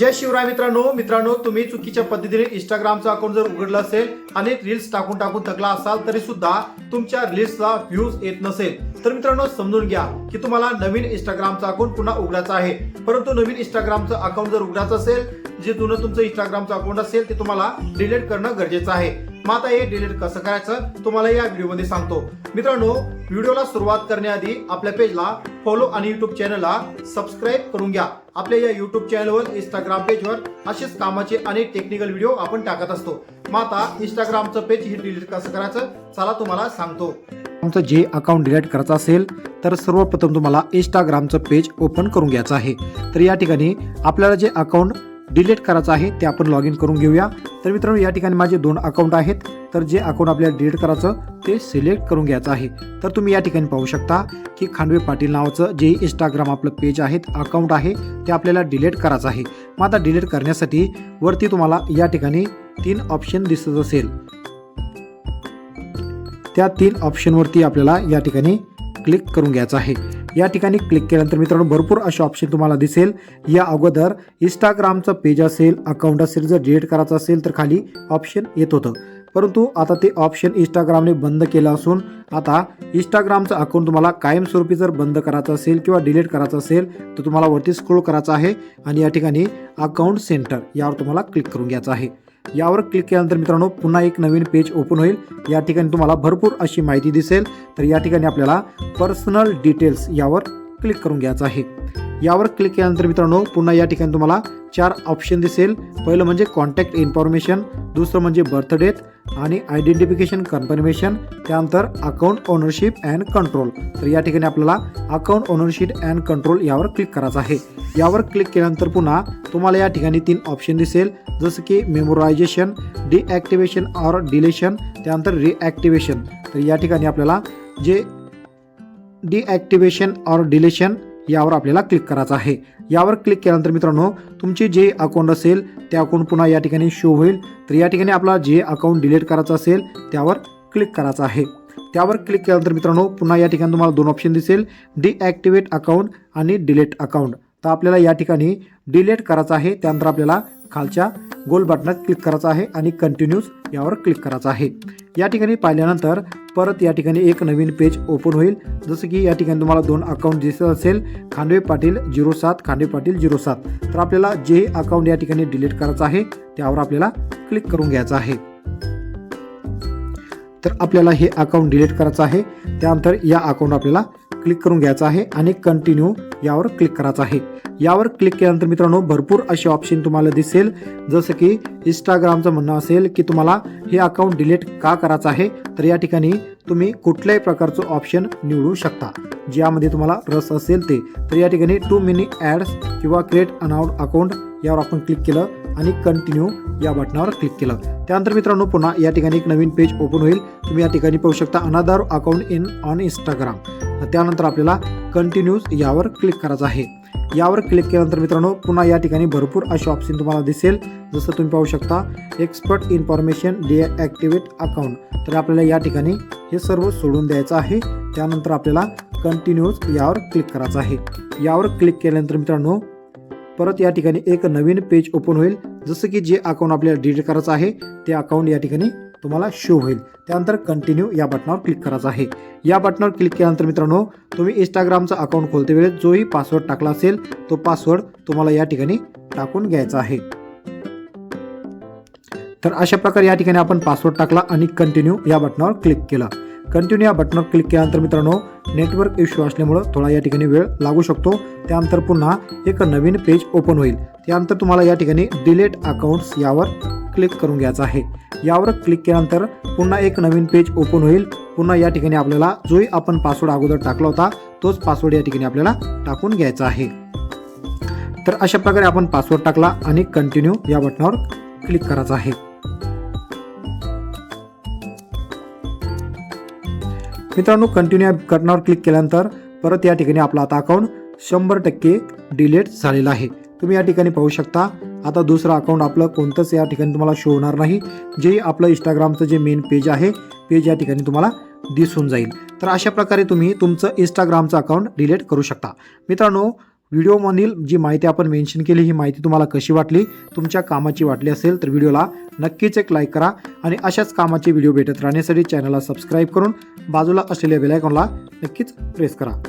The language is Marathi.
जय शिवराय मित्रांनो तुम्ही चुकीच्या पद्धतीने इंस्टाग्रामचं अकाउंट जर उघडलं असेल आणि रील्स टाकून थकला असाल तरी सुद्धा तुमच्या रील्सला व्ह्यूज येत नसेल तर मित्रांनो समजून घ्या की तुम्हाला नवीन इंस्टाग्रामचं अकाउंट पुन्हा उघडायचं आहे। परंतु नवीन इंस्टाग्रामचं अकाउंट जर उघडायचं असेल, जे जुनं तुमचं इंस्टाग्रामचं अकाउंट असेल ते तुम्हाला डिलीट करणं गरजेचं आहे। मग आता हे डिलीट कसं करायचं तुम्हाला या व्हिडिओमध्ये सांगतो। मित्रांनो, व्हिडिओला सुरुवात करण्याआधी आपल्या पेजला फॉलो आणि युट्यूब चॅनलला सबस्क्राईब करून घ्या। आपल्या या युट्यूब चॅनलवर इंस्टाग्राम पेजवर असेच कामाचे अनेक टेक्निकल व्हिडिओ आपण टाकत असतो। मग आता इंस्टाग्रामचं पेज हे डिलीट कसं करायचं चला तुम्हाला सांगतो। तुमचं जे अकाउंट डिलीट करायचं असेल तर सर्वप्रथम तुम्हाला इंस्टाग्रामचं पेज ओपन करून घ्यायचं आहे। तर या ठिकाणी आपल्याला जे अकाउंट डिलीट करायचं आहे ते आपण लॉग इन करून घेऊया। तर मित्रांनो, या ठिकाणी माझे 2 अकाउंट आहेत, तर जे अकाउंट आपल्याला डिलीट करायचं ते सिलेक्ट करून घ्यायचं आहे। तर तुम्ही या ठिकाणी पाहू शकता की खांडवे पाटील नावाचं जे इंस्टाग्राम आपलं पेज आहे, अकाउंट आहे, ते आपल्याला डिलीट करायचं आहे। मग आता डिलीट करण्यासाठी वरती तुम्हाला या ठिकाणी 3 ऑप्शन दिसत असेल, त्या 3 ऑप्शनवरती आपल्याला या ठिकाणी क्लिक करून घ्यायचं आहे। या ठिकाणी क्लिक केल्यानंतर मित्रांनो भरपूर असे ऑप्शन तुम्हाला दिसेल। या अगोदर इंस्टाग्रामचं पेज असेल, अकाउंट असेल, जर डिलीट करायचं असेल तर खाली ऑप्शन येत होतं, परंतु आता ते ऑप्शन इंस्टाग्रामने बंद केलं असून आता इंस्टाग्रामचं अकाउंट तुम्हाला कायमस्वरूपी जर बंद करायचं असेल किंवा डिलीट करायचं असेल तर तुम्हाला वरती स्क्रोल करायचं आहे आणि या ठिकाणी अकाउंट सेंटर यावर तुम्हाला क्लिक करून घ्यायचं आहे। यावर क्लिक केल्यानंतर मित्रांनो पुन्हा एक नवीन पेज ओपन होईल। या ठिकाणी तुम्हाला भरपूर अशी माहिती दिसेल। तर या ठिकाणी आपल्याला पर्सनल डिटेल्स यावर क्लिक करून घ्यायचं आहे। यावर क्लिक केल्यानंतर मित्रांनो पुन्हा या ठिकाणी तुम्हाला 4 ऑप्शन दिसेल। पहिलं म्हणजे कॉन्टॅक्ट इन्फॉर्मेशन, दुसरं म्हणजे बर्थ डेट आणि आयडेंटिफिकेशन कन्फर्मेशन, त्यानंतर अकाउंट ओनरशिप अँड कंट्रोल। तर या ठिकाणी आपल्याला अकाउंट ओनरशिप अँड कंट्रोल यावर क्लिक करायचं आहे। यावर क्लिक केल्यानंतर पुन्हा तुम्हाला या ठिकाणी 3 ऑप्शन दिसेल, जसं की मेमोरायझेशन, डिॲक्टिवेशन ऑर डिलेशन, त्यानंतर रिॲक्टिवेशन। तर या ठिकाणी आपल्याला जे डिॲक्टिवेशन ऑर डिलेशन यावर आपल्याला क्लिक करायचं आहे। यावर क्लिक केल्यानंतर मित्रांनो तुमचे जे अकाउंट असेल ते अकाउंट पुन्हा या ठिकाणी शो होईल। तर या ठिकाणी आपला जे अकाउंट डिलीट करायचं असेल त्यावर क्लिक करायचं आहे। त्यावर क्लिक केल्यानंतर मित्रांनो पुन्हा या ठिकाणी तुम्हाला 2 ऑप्शन दिसेल, डिॲक्टिवेट अकाउंट आणि डिलीट अकाउंट। तर आपल्याला या ठिकाणी डिलीट करायचं आहे, त्यानंतर आपल्याला खालच्या गोल बटनात क्लिक करायचं आहे आणि कंटिन्यूज यावर क्लिक करायचं आहे। या ठिकाणी पाहिल्यानंतर परत या ठिकाणी एक नवीन पेज ओपन होईल, जसं की या ठिकाणी तुम्हाला 2 अकाउंट दिसत असेल, खांडवे पाटील 07, खांडवे पाटील 07। तर आपल्याला जे अकाउंट या ठिकाणी डिलीट करायचं आहे त्यावर आपल्याला क्लिक करून घ्यायचं आहे। तर आपल्याला हे अकाउंट डिलीट करायचं आहे, त्यानंतर या अकाउंट आपल्याला क्लिक करून घ्यायचं आहे आणि कंटिन्यू यावर क्लिक करायचं आहे। यावर क्लिक केल्यानंतर मित्रांनो भरपूर असे ऑप्शन तुम्हाला दिसेल, जसं की इंस्टाग्रामचं म्हणणं असेल की तुम्हाला हे अकाउंट डिलीट का करायचं आहे, तर या ठिकाणी तुम्ही कुठल्याही प्रकारचं ऑप्शन निवडू शकता ज्यामध्ये तुम्हाला रस असेल ते। तर या ठिकाणी 2 मिनी ॲड्स किंवा क्रिएट अनाउड अकाउंट यावर आपण क्लिक केलं आणि कंटिन्यू या बटनावर क्लिक केलं। त्यानंतर मित्रांनो पुन्हा या ठिकाणी एक नवीन पेज ओपन होईल। तुम्ही या ठिकाणी पाहू शकता another account in on Instagram. त्यानंतर आपल्याला कंटिन्यूज यावर क्लिक करायचं आहे। यावर क्लिक केल्यानंतर मित्रांनो पुन्हा या ठिकाणी भरपूर असे ऑप्शन तुम्हाला दिसेल, जसं तुम्ही पाहू शकता एक्सपर्ट इन्फॉर्मेशन, डिॲक्टिवेट अकाउंट। तर आपल्याला या ठिकाणी हे सर्व सोडून द्यायचं आहे। त्यानंतर आपल्याला कंटिन्यूज यावर क्लिक करायचं आहे। यावर क्लिक केल्यानंतर मित्रांनो परत या ठिकाणी एक नवीन पेज ओपन होईल, जसं की जे अकाउंट आपल्याला डिलीट करायचं आहे ते अकाउंट या ठिकाणी तुम्हाला शो होईल। त्यानंतर कंटिन्यू या बटनावर क्लिक करायचं आहे। या बटनावर क्लिक केल्यानंतर मित्रांनो तुम्ही इंस्टाग्रामचं अकाउंट खोलते वेळेस जोही पासवर्ड टाकला असेल तो पासवर्ड तुम्हाला या ठिकाणी टाकून घ्यायचा आहे। तर अशा प्रकारे या ठिकाणी आपण पासवर्ड टाकला आणि कंटिन्यू या बटनावर क्लिक केला। कंटिन्यू या बटनावर क्लिक केल्यानंतर मित्रांनो नेटवर्क इश्यू असल्यामुळं थोडा या ठिकाणी वेळ लागू शकतो। त्यानंतर पुन्हा एक नवीन पेज ओपन होईल। त्यानंतर तुम्हाला या ठिकाणी डिलीट अकाउंट्स यावर क्लिक करून घ्यायचं आहे। यावर क्लिक केल्यानंतर पुन्हा एक नवीन पेज ओपन होईल। पुन्हा या ठिकाणी आपल्याला जोही आपण पासवर्ड अगोदर टाकला होता तोच पासवर्ड या ठिकाणी आपल्याला टाकून घ्यायचा आहे। तर अशा प्रकारे आपण पासवर्ड टाकला आणि कंटिन्यू या बटनावर क्लिक करायचं आहे। मित्रांनो कंटिन्यू या बटनावर क्लिक केल्यानंतर परत या ठिकाणी आपला आता अकाउंट 100% डिलीट झालेला आहे। तुम्ही या ठिकाणी पाहू शकता आता दुसरं अकाउंट आपलं कोणतंच या ठिकाणी तुम्हाला शो होणार नाही, जे आपलं इंस्टाग्रामचं जे मेन पेज आहे पेज या ठिकाणी तुम्हाला दिसून जाईल। तर अशा प्रकारे तुम्ही तुमचं इंस्टाग्रामचं अकाउंट डिलीट करू शकता। मित्रांनो व्हिडिओमधील जी माहिती आपण मेन्शन केली ही माहिती तुम्हाला कशी वाटली, तुमच्या कामाची वाटली असेल तर व्हिडिओला नक्कीच एक लाईक करा आणि अशाच कामाचे व्हिडिओ भेटत राहण्यासाठी चॅनलला सबस्क्राईब करून बाजूला असलेल्या बेल आयकॉनला नक्कीच प्रेस करा.